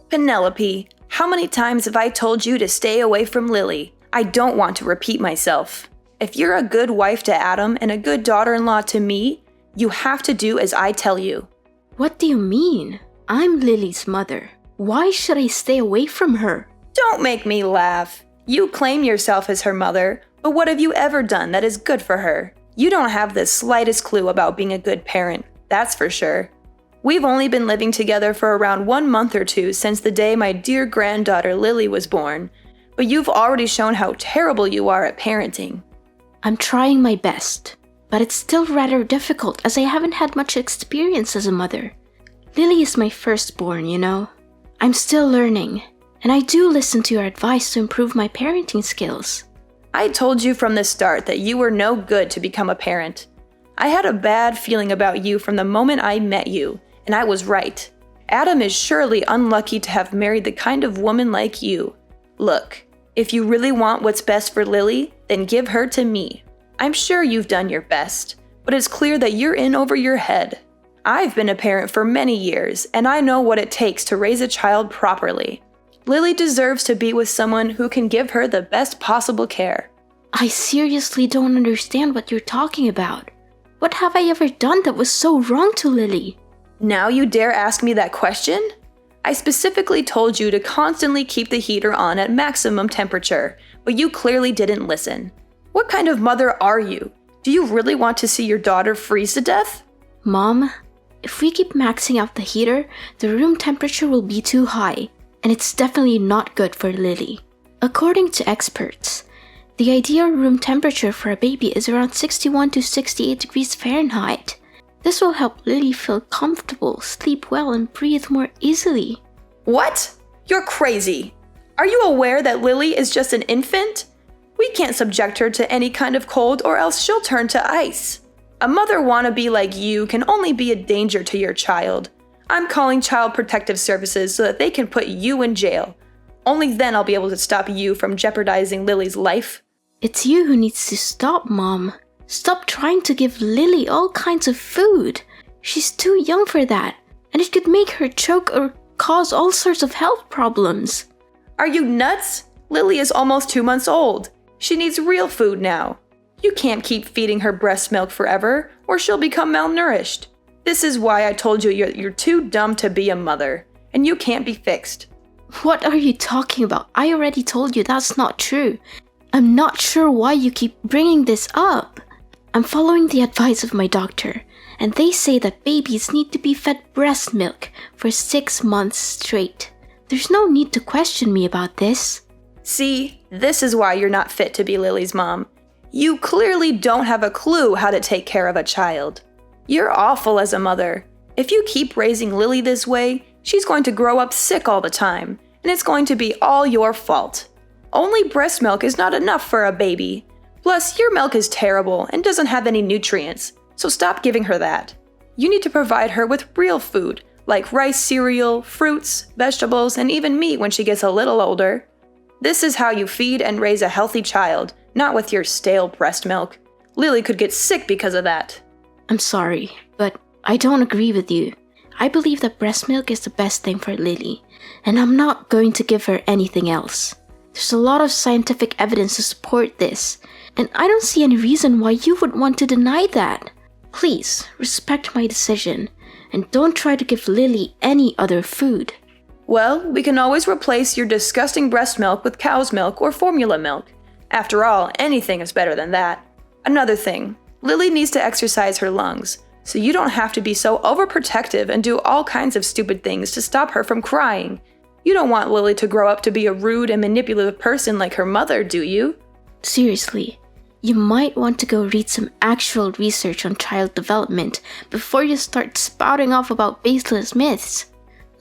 Penelope, how many times have I told you to stay away from Lily? I don't want to repeat myself. If you're a good wife to Adam and a good daughter-in-law to me, you have to do as I tell you. What do you mean? I'm Lily's mother. Why should I stay away from her? Don't make me laugh. You claim yourself as her mother, but what have you ever done that is good for her? You don't have the slightest clue about being a good parent, that's for sure. We've only been living together for around 1 month or two since the day my dear granddaughter Lily was born, but you've already shown how terrible you are at parenting. I'm trying my best, but it's still rather difficult as I haven't had much experience as a mother. Lily is my firstborn, you know. I'm still learning, and I do listen to your advice to improve my parenting skills. I told you from the start that you were no good to become a parent. I had a bad feeling about you from the moment I met you, and I was right. Adam is surely unlucky to have married the kind of woman like you. Look, if you really want what's best for Lily, then give her to me. I'm sure you've done your best, but it's clear that you're in over your head. I've been a parent for many years, and I know what it takes to raise a child properly. Lily deserves to be with someone who can give her the best possible care. I seriously don't understand what you're talking about. What have I ever done that was so wrong to Lily? Now you dare ask me that question? I specifically told you to constantly keep the heater on at maximum temperature, but you clearly didn't listen. What kind of mother are you? Do you really want to see your daughter freeze to death? Mom, if we keep maxing out the heater, the room temperature will be too high, and it's definitely not good for Lily. According to experts, the ideal room temperature for a baby is around 61 to 68 degrees Fahrenheit. This will help Lily feel comfortable, sleep well, and breathe more easily. What? You're crazy. Are you aware that Lily is just an infant? We can't subject her to any kind of cold or else she'll turn to ice. A mother wannabe like you can only be a danger to your child. I'm calling Child Protective Services so that they can put you in jail. Only then I'll be able to stop you from jeopardizing Lily's life. It's you who needs to stop, Mom. Stop trying to give Lily all kinds of food. She's too young for that, and it could make her choke or cause all sorts of health problems. Are you nuts? Lily is almost 2 months old. She needs real food now. You can't keep feeding her breast milk forever, or she'll become malnourished. This is why I told you you're too dumb to be a mother, and you can't be fixed. What are you talking about? I already told you that's not true. I'm not sure why you keep bringing this up. I'm following the advice of my doctor, and they say that babies need to be fed breast milk for 6 months straight. There's no need to question me about this. See, this is why you're not fit to be Lily's mom. You clearly don't have a clue how to take care of a child. You're awful as a mother. If you keep raising Lily this way, she's going to grow up sick all the time, and it's going to be all your fault. Only breast milk is not enough for a baby. Plus, your milk is terrible and doesn't have any nutrients, so stop giving her that. You need to provide her with real food, like rice cereal, fruits, vegetables, and even meat when she gets a little older. This is how you feed and raise a healthy child, not with your stale breast milk. Lily could get sick because of that. I'm sorry, but I don't agree with you. I believe that breast milk is the best thing for Lily, and I'm not going to give her anything else. There's a lot of scientific evidence to support this, and I don't see any reason why you would want to deny that. Please, respect my decision, and don't try to give Lily any other food. Well, we can always replace your disgusting breast milk with cow's milk or formula milk. After all, anything is better than that. Another thing, Lily needs to exercise her lungs, so you don't have to be so overprotective and do all kinds of stupid things to stop her from crying. You don't want Lily to grow up to be a rude and manipulative person like her mother, do you? Seriously, you might want to go read some actual research on child development before you start spouting off about baseless myths.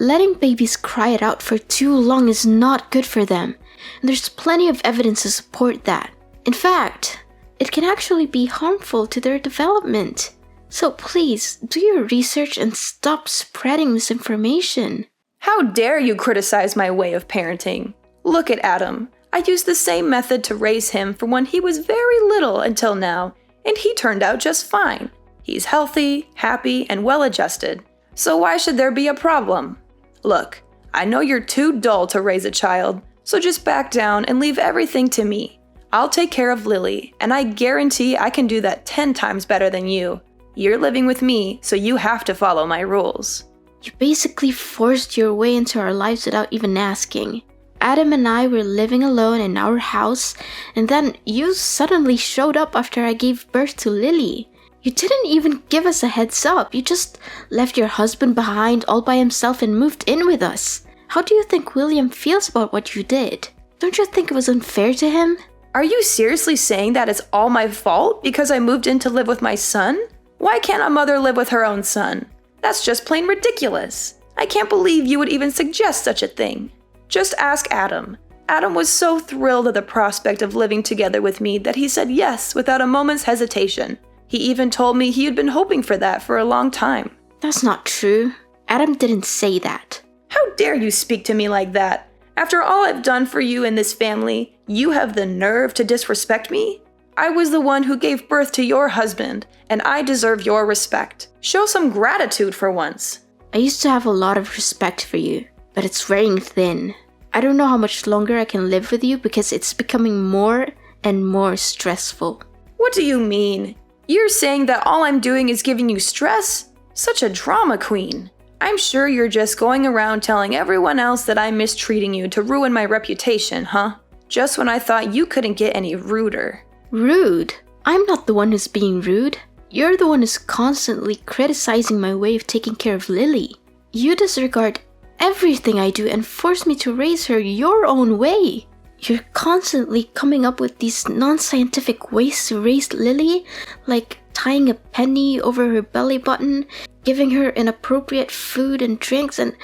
Letting babies cry it out for too long is not good for them, and there's plenty of evidence to support that. In fact, it can actually be harmful to their development. So please, do your research and stop spreading misinformation. How dare you criticize my way of parenting? Look at Adam. I used the same method to raise him from when he was very little until now, and he turned out just fine. He's healthy, happy, and well-adjusted. So why should there be a problem? Look, I know you're too dull to raise a child, so just back down and leave everything to me. I'll take care of Lily, and I guarantee I can do that 10 times better than you. You're living with me, so you have to follow my rules. You basically forced your way into our lives without even asking. Adam and I were living alone in our house, and then you suddenly showed up after I gave birth to Lily. You didn't even give us a heads up. You just left your husband behind all by himself and moved in with us. How do you think William feels about what you did? Don't you think it was unfair to him? Are you seriously saying that it's all my fault because I moved in to live with my son? Why can't a mother live with her own son? That's just plain ridiculous. I can't believe you would even suggest such a thing. Just ask Adam. Adam was so thrilled at the prospect of living together with me that he said yes without a moment's hesitation. He even told me he had been hoping for that for a long time. That's not true. Adam didn't say that. How dare you speak to me like that? After all I've done for you and this family, you have the nerve to disrespect me? I was the one who gave birth to your husband, and I deserve your respect. Show some gratitude for once. I used to have a lot of respect for you, but it's wearing thin. I don't know how much longer I can live with you because it's becoming more and more stressful. What do you mean? You're saying that all I'm doing is giving you stress? Such a drama queen. I'm sure you're just going around telling everyone else that I'm mistreating you to ruin my reputation, huh? Just when I thought you couldn't get any ruder. Rude? I'm not the one who's being rude. You're the one who's constantly criticizing my way of taking care of Lily. You disregard everything I do and force me to raise her your own way. You're constantly coming up with these non-scientific ways to raise Lily, like tying a penny over her belly button, giving her inappropriate food and drinks, and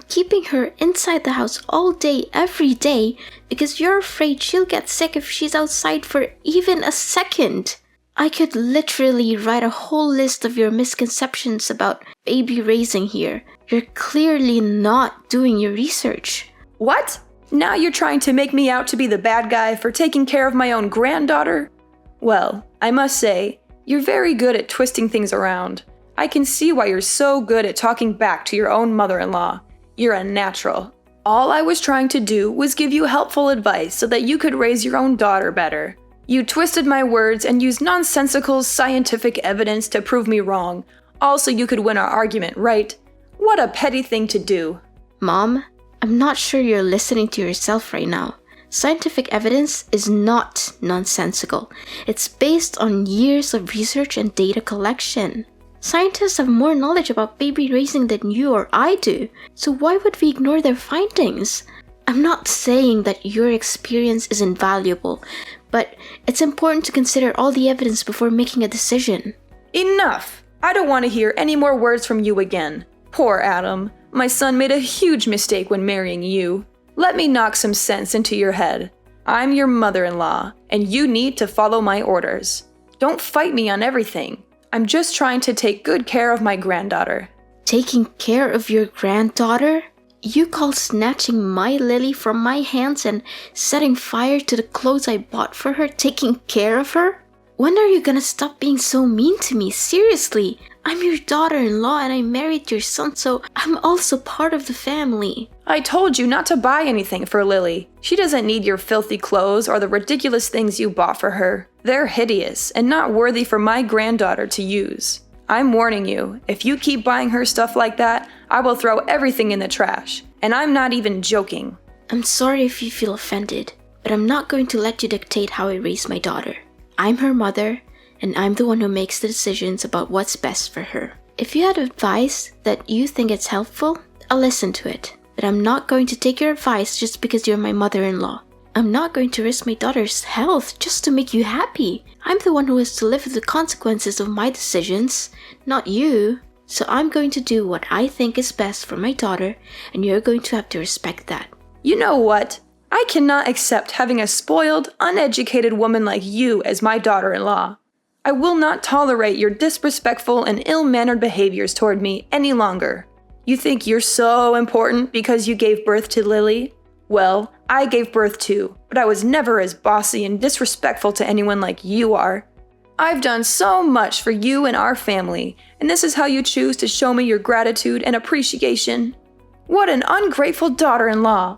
keeping her inside the house all day, every day, because you're afraid she'll get sick if she's outside for even a second. I could literally write a whole list of your misconceptions about baby raising here. You're clearly not doing your research. What? Now you're trying to make me out to be the bad guy for taking care of my own granddaughter? Well, I must say, you're very good at twisting things around. I can see why you're so good at talking back to your own mother-in-law. You're a natural. All I was trying to do was give you helpful advice so that you could raise your own daughter better. You twisted my words and used nonsensical scientific evidence to prove me wrong, all so you could win our argument, right? What a petty thing to do. Mom, I'm not sure you're listening to yourself right now. Scientific evidence is not nonsensical. It's based on years of research and data collection. Scientists have more knowledge about baby raising than you or I do, so why would we ignore their findings? I'm not saying that your experience is invaluable, but it's important to consider all the evidence before making a decision. Enough! I don't want to hear any more words from you again. Poor Adam. My son made a huge mistake when marrying you. Let me knock some sense into your head. I'm your mother-in-law, and you need to follow my orders. Don't fight me on everything. I'm just trying to take good care of my granddaughter. Taking care of your granddaughter? You call snatching my Lily from my hands and setting fire to the clothes I bought for her taking care of her? When are you gonna stop being so mean to me? Seriously, I'm your daughter-in-law and I married your son, so I'm also part of the family. I told you not to buy anything for Lily. She doesn't need your filthy clothes or the ridiculous things you bought for her. They're hideous and not worthy for my granddaughter to use. I'm warning you, if you keep buying her stuff like that, I will throw everything in the trash. And I'm not even joking. I'm sorry if you feel offended, but I'm not going to let you dictate how I raise my daughter. I'm her mother, and I'm the one who makes the decisions about what's best for her. If you had advice that you think is helpful, I'll listen to it. But I'm not going to take your advice just because you're my mother-in-law. I'm not going to risk my daughter's health just to make you happy. I'm the one who has to live with the consequences of my decisions, not you. So I'm going to do what I think is best for my daughter, and you're going to have to respect that. You know what? I cannot accept having a spoiled, uneducated woman like you as my daughter-in-law. I will not tolerate your disrespectful and ill-mannered behaviors toward me any longer. You think you're so important because you gave birth to Lily? Well, I gave birth too, but I was never as bossy and disrespectful to anyone like you are. I've done so much for you and our family, and this is how you choose to show me your gratitude and appreciation? What an ungrateful daughter-in-law!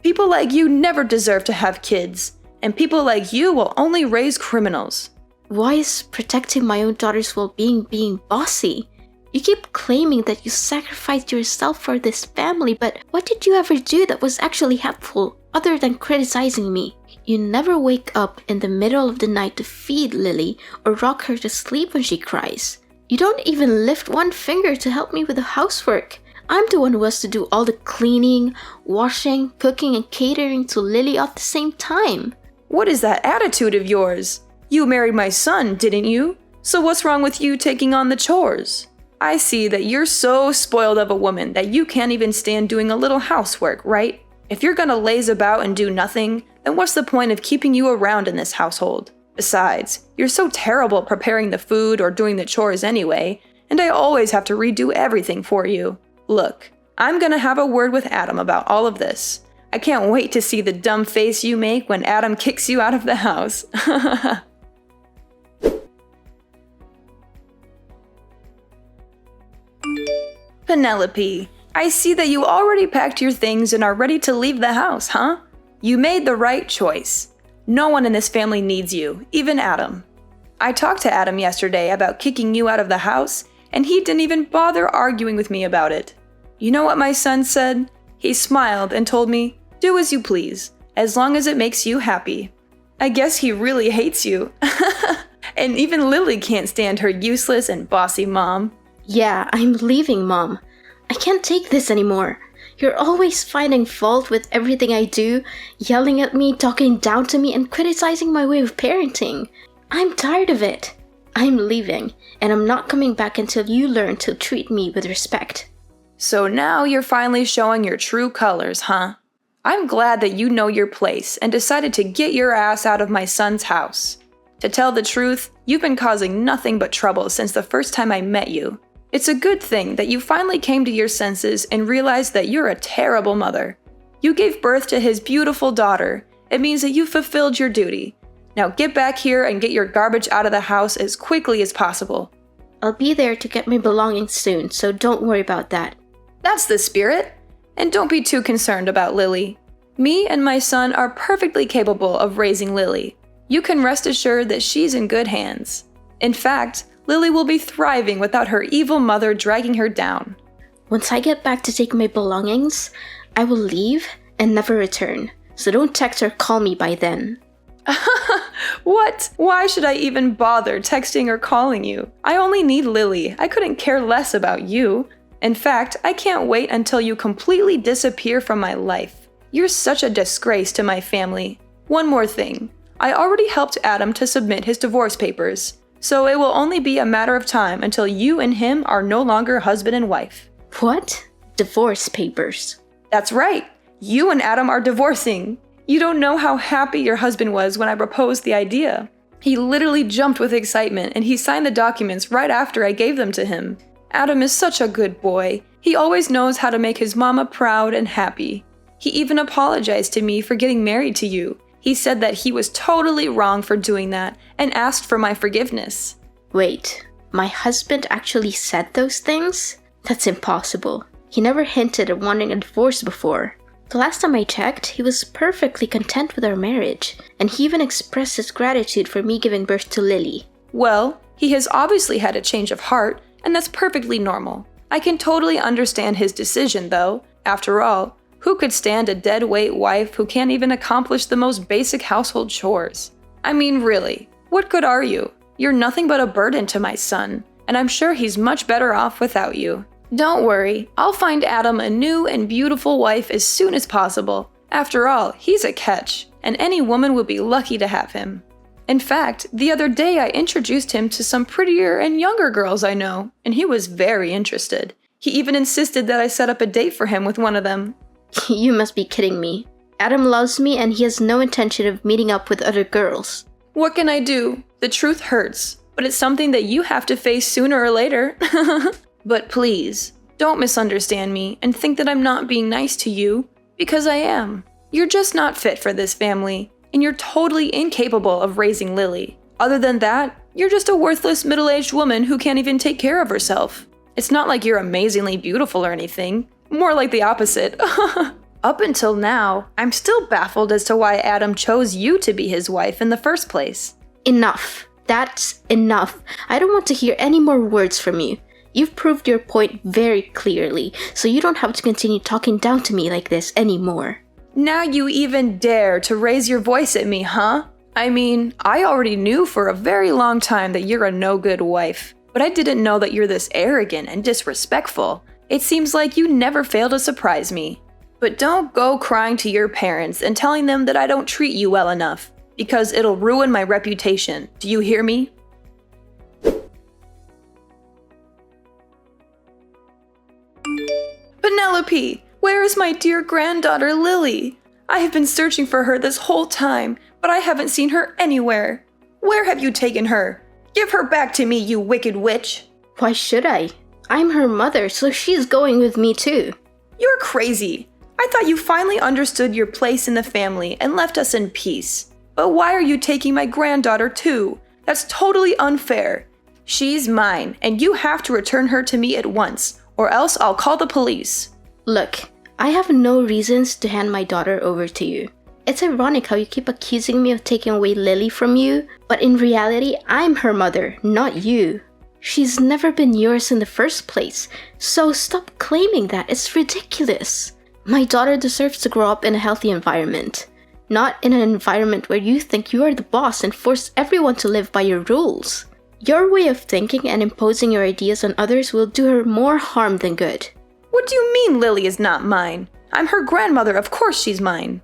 People like you never deserve to have kids, and people like you will only raise criminals. Why is protecting my own daughter's well-being being bossy? You keep claiming that you sacrificed yourself for this family, but what did you ever do that was actually helpful, other than criticizing me? You never wake up in the middle of the night to feed Lily or rock her to sleep when she cries. You don't even lift one finger to help me with the housework. I'm the one who has to do all the cleaning, washing, cooking, and catering to Lily at the same time. What is that attitude of yours? You married my son, didn't you? So what's wrong with you taking on the chores? I see that you're so spoiled of a woman that you can't even stand doing a little housework, right? If you're gonna laze about and do nothing, then what's the point of keeping you around in this household? Besides, you're so terrible preparing the food or doing the chores anyway, and I always have to redo everything for you. Look, I'm gonna have a word with Adam about all of this. I can't wait to see the dumb face you make when Adam kicks you out of the house. Penelope, I see that you already packed your things and are ready to leave the house, huh? You made the right choice. No one in this family needs you, even Adam. I talked to Adam yesterday about kicking you out of the house, and he didn't even bother arguing with me about it. You know what my son said? He smiled and told me, "Do as you please, as long as it makes you happy." I guess he really hates you. And even Lily can't stand her useless and bossy mom. Yeah, I'm leaving, Mom. I can't take this anymore. You're always finding fault with everything I do, yelling at me, talking down to me, and criticizing my way of parenting. I'm tired of it. I'm leaving, and I'm not coming back until you learn to treat me with respect. So now you're finally showing your true colors, huh? I'm glad that you know your place and decided to get your ass out of my son's house. To tell the truth, you've been causing nothing but trouble since the first time I met you. It's a good thing that you finally came to your senses and realized that you're a terrible mother. You gave birth to his beautiful daughter. It means that you fulfilled your duty. Now get back here and get your garbage out of the house as quickly as possible. I'll be there to get my belongings soon, so don't worry about that. That's the spirit. And don't be too concerned about Lily. Me and my son are perfectly capable of raising Lily. You can rest assured that she's in good hands. In fact, Lily will be thriving without her evil mother dragging her down. Once I get back to take my belongings, I will leave and never return, so don't text or call me by then. What? Why should I even bother texting or calling you? I only need Lily. I couldn't care less about you. In fact, I can't wait until you completely disappear from my life. You're such a disgrace to my family. One more thing. I already helped Adam to submit his divorce papers, so it will only be a matter of time until you and him are no longer husband and wife. What? Divorce papers? That's right. You and Adam are divorcing. You don't know how happy your husband was when I proposed the idea. He literally jumped with excitement and he signed the documents right after I gave them to him. Adam is such a good boy. He always knows how to make his mama proud and happy. He even apologized to me for getting married to you. He said that he was totally wrong for doing that and asked for my forgiveness. Wait, my husband actually said those things? That's impossible. He never hinted at wanting a divorce before. The last time I checked, he was perfectly content with our marriage, and he even expressed his gratitude for me giving birth to Lily. Well, he has obviously had a change of heart, and that's perfectly normal. I can totally understand his decision, though. After all, who could stand a dead-weight wife who can't even accomplish the most basic household chores? I mean, really, what good are you? You're nothing but a burden to my son, and I'm sure he's much better off without you. Don't worry, I'll find Adam a new and beautiful wife as soon as possible. After all, he's a catch, and any woman would be lucky to have him. In fact, the other day I introduced him to some prettier and younger girls I know, and he was very interested. He even insisted that I set up a date for him with one of them. You must be kidding me. Adam loves me and he has no intention of meeting up with other girls. What can I do? The truth hurts, but it's something that you have to face sooner or later. But please, don't misunderstand me and think that I'm not being nice to you, because I am. You're just not fit for this family, and you're totally incapable of raising Lily. Other than that, you're just a worthless middle-aged woman who can't even take care of herself. It's not like you're amazingly beautiful or anything. more like the opposite. Up until now, I'm still baffled as to why Adam chose you to be his wife in the first place. Enough. That's enough. I don't want to hear any more words from you. You've proved your point very clearly, so you don't have to continue talking down to me like this anymore. Now you even dare to raise your voice at me, huh? I mean, I already knew for a very long time that you're a no-good wife, but I didn't know that you're this arrogant and disrespectful. It seems like you never fail to surprise me. But don't go crying to your parents and telling them that I don't treat you well enough, because it'll ruin my reputation. Do you hear me? Penelope, where is my dear granddaughter Lily? I have been searching for her this whole time, but I haven't seen her anywhere. Where have you taken her? Give her back to me, you wicked witch. Why should I? I'm her mother, so she's going with me too. You're crazy. I thought you finally understood your place in the family and left us in peace. But why are you taking my granddaughter too? That's totally unfair. She's mine, and you have to return her to me at once, or else I'll call the police. Look, I have no reasons to hand my daughter over to you. It's ironic how you keep accusing me of taking away Lily from you, but in reality, I'm her mother, not you. She's never been yours in the first place, so stop claiming that. It's ridiculous. My daughter deserves to grow up in a healthy environment, not in an environment where you think you are the boss and force everyone to live by your rules. Your way of thinking and imposing your ideas on others will do her more harm than good. What do you mean Lily is not mine? I'm her grandmother, of course she's mine.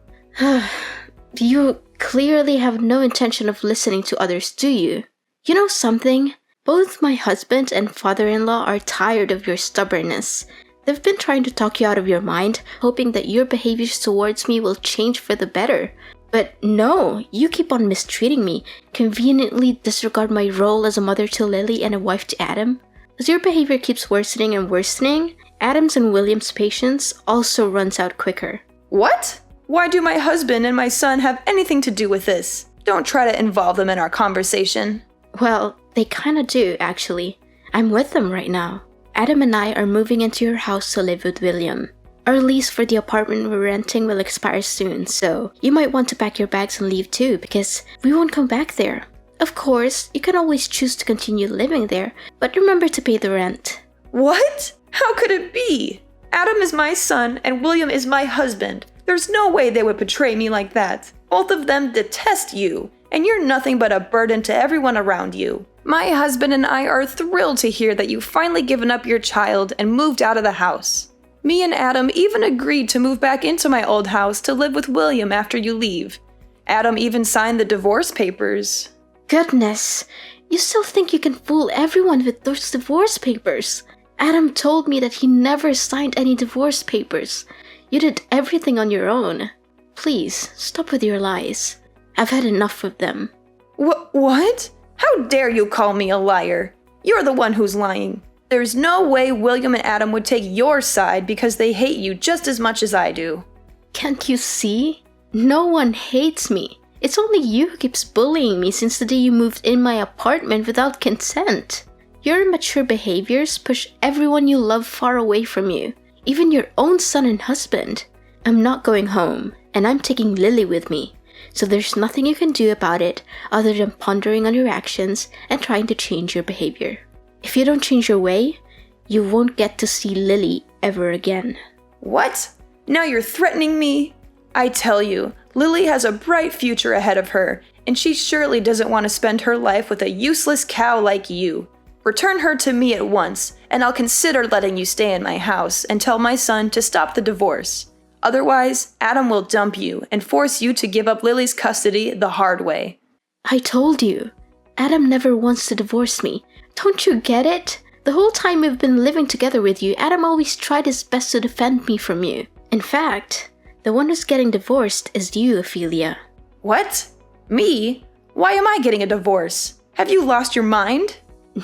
You clearly have no intention of listening to others, do you? You know something? Both my husband and father-in-law are tired of your stubbornness. They've been trying to talk you out of your mind, hoping that your behaviors towards me will change for the better. But no, you keep on mistreating me, conveniently disregard my role as a mother to Lily and a wife to Adam. As your behavior keeps worsening and worsening, Adam's and William's patience also runs out quicker. What? Why do my husband and my son have anything to do with this? Don't try to involve them in our conversation. Well, they kinda do, actually. I'm with them right now. Adam and I are moving into your house to live with William. Our lease for the apartment we're renting will expire soon, so you might want to pack your bags and leave too, because we won't come back there. Of course, you can always choose to continue living there, but remember to pay the rent. What? How could it be? Adam is my son and William is my husband. There's no way they would betray me like that. Both of them detest you, and you're nothing but a burden to everyone around you. My husband and I are thrilled to hear that you've finally given up your child and moved out of the house. Me and Adam even agreed to move back into my old house to live with William after you leave. Adam even signed the divorce papers. Goodness, you still think you can fool everyone with those divorce papers? Adam told me that he never signed any divorce papers. You did everything on your own. Please, stop with your lies. I've had enough of them. What? How dare you call me a liar? You're the one who's lying. There's no way William and Adam would take your side because they hate you just as much as I do. Can't you see? No one hates me. It's only you who keeps bullying me since the day you moved in my apartment without consent. Your immature behaviors push everyone you love far away from you, even your own son and husband. I'm not going home, and I'm taking Lily with me. So there's nothing you can do about it other than pondering on your actions and trying to change your behavior. If you don't change your way, you won't get to see Lily ever again. What? Now you're threatening me? I tell you, Lily has a bright future ahead of her, and she surely doesn't want to spend her life with a useless cow like you. Return her to me at once, and I'll consider letting you stay in my house and tell my son to stop the divorce. Otherwise, Adam will dump you and force you to give up Lily's custody the hard way. I told you, Adam never wants to divorce me. Don't you get it? The whole time we've been living together with you, Adam always tried his best to defend me from you. In fact, the one who's getting divorced is you, Ophelia. What? Me? Why am I getting a divorce? Have you lost your mind?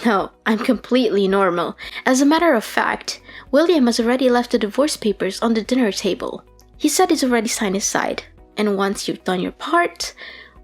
No, I'm completely normal. As a matter of fact, William has already left the divorce papers on the dinner table. He said he's already signed his side, and once you've done your part,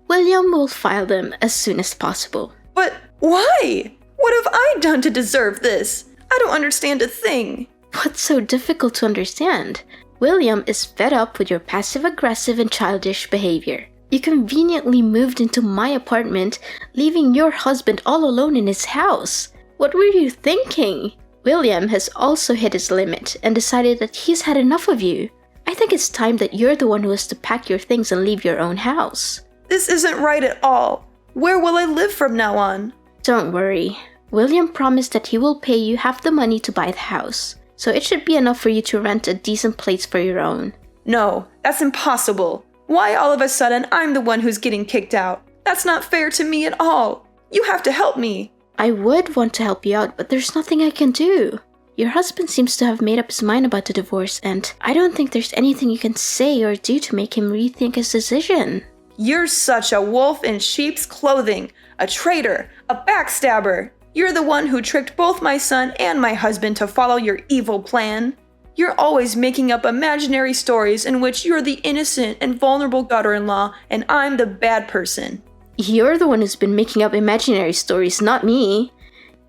William will file them as soon as possible. But why? What have I done to deserve this? I don't understand a thing. What's so difficult to understand? William is fed up with your passive-aggressive and childish behavior. You conveniently moved into my apartment, leaving your husband all alone in his house. What were you thinking? William has also hit his limit and decided that he's had enough of you. I think it's time that you're the one who has to pack your things and leave your own house. This isn't right at all. Where will I live from now on? Don't worry. William promised that he will pay you half the money to buy the house, so it should be enough for you to rent a decent place for your own. No, that's impossible. Why all of a sudden I'm the one who's getting kicked out? That's not fair to me at all. You have to help me. I would want to help you out, but there's nothing I can do. Your husband seems to have made up his mind about the divorce, and I don't think there's anything you can say or do to make him rethink his decision. You're such a wolf in sheep's clothing, a traitor, a backstabber. You're the one who tricked both my son and my husband to follow your evil plan. You're always making up imaginary stories in which you're the innocent and vulnerable daughter-in-law and I'm the bad person. You're the one who's been making up imaginary stories, not me.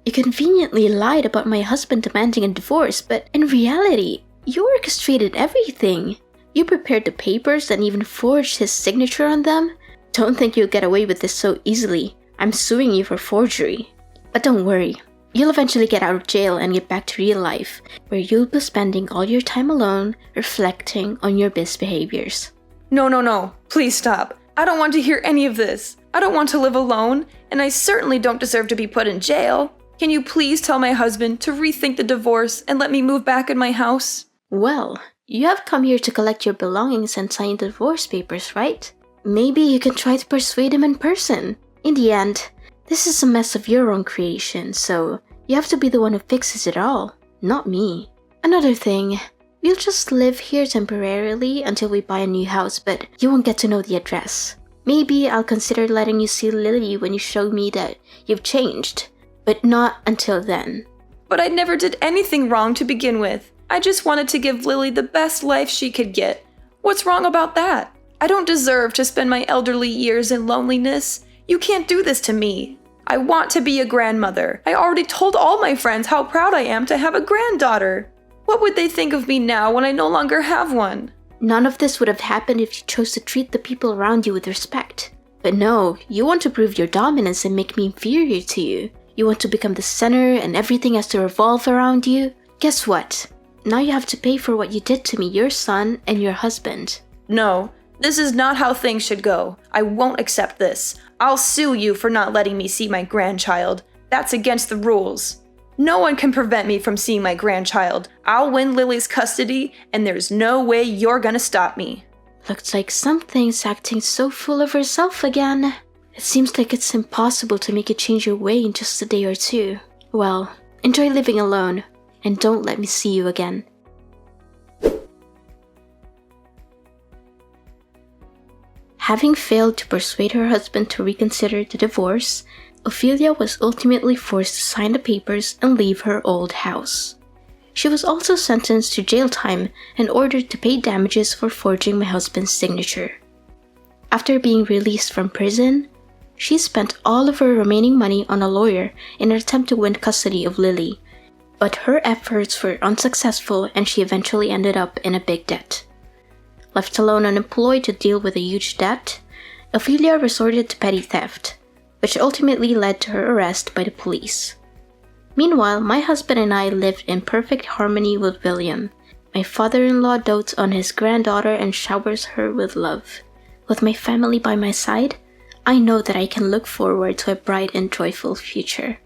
You conveniently lied about my husband demanding a divorce, but in reality, you orchestrated everything. You prepared the papers and even forged his signature on them. Don't think you'll get away with this so easily. I'm suing you for forgery. But don't worry, you'll eventually get out of jail and get back to real life, where you'll be spending all your time alone, reflecting on your misbehaviors. No. Please stop. I don't want to hear any of this. I don't want to live alone, and I certainly don't deserve to be put in jail. Can you please tell my husband to rethink the divorce and let me move back in my house? Well, you have come here to collect your belongings and sign the divorce papers, right? Maybe you can try to persuade him in person. In the end, this is a mess of your own creation, so you have to be the one who fixes it all, not me. Another thing, we'll just live here temporarily until we buy a new house, but you won't get to know the address. Maybe I'll consider letting you see Lily when you show me that you've changed, but not until then. But I never did anything wrong to begin with. I just wanted to give Lily the best life she could get. What's wrong about that? I don't deserve to spend my elderly years in loneliness. You can't do this to me. I want to be a grandmother. I already told all my friends how proud I am to have a granddaughter. What would they think of me now when I no longer have one? None of this would have happened if you chose to treat the people around you with respect. But no, you want to prove your dominance and make me inferior to you. You want to become the center and everything has to revolve around you. Guess what? Now you have to pay for what you did to me, your son, and your husband. No, this is not how things should go. I won't accept this. I'll sue you for not letting me see my grandchild. That's against the rules. No one can prevent me from seeing my grandchild. I'll win Lily's custody, and there's no way you're gonna stop me. Looks like something's acting so full of herself again. It seems like it's impossible to make you change your way in just a day or two. Well, enjoy living alone, and don't let me see you again. Having failed to persuade her husband to reconsider the divorce, Ophelia was ultimately forced to sign the papers and leave her old house. She was also sentenced to jail time and ordered to pay damages for forging my husband's signature. After being released from prison, she spent all of her remaining money on a lawyer in an attempt to win custody of Lily, but her efforts were unsuccessful and she eventually ended up in a big debt. Left alone unemployed to deal with a huge debt, Ophelia resorted to petty theft, which ultimately led to her arrest by the police. Meanwhile, my husband and I lived in perfect harmony with William. My father-in-law dotes on his granddaughter and showers her with love. With my family by my side, I know that I can look forward to a bright and joyful future.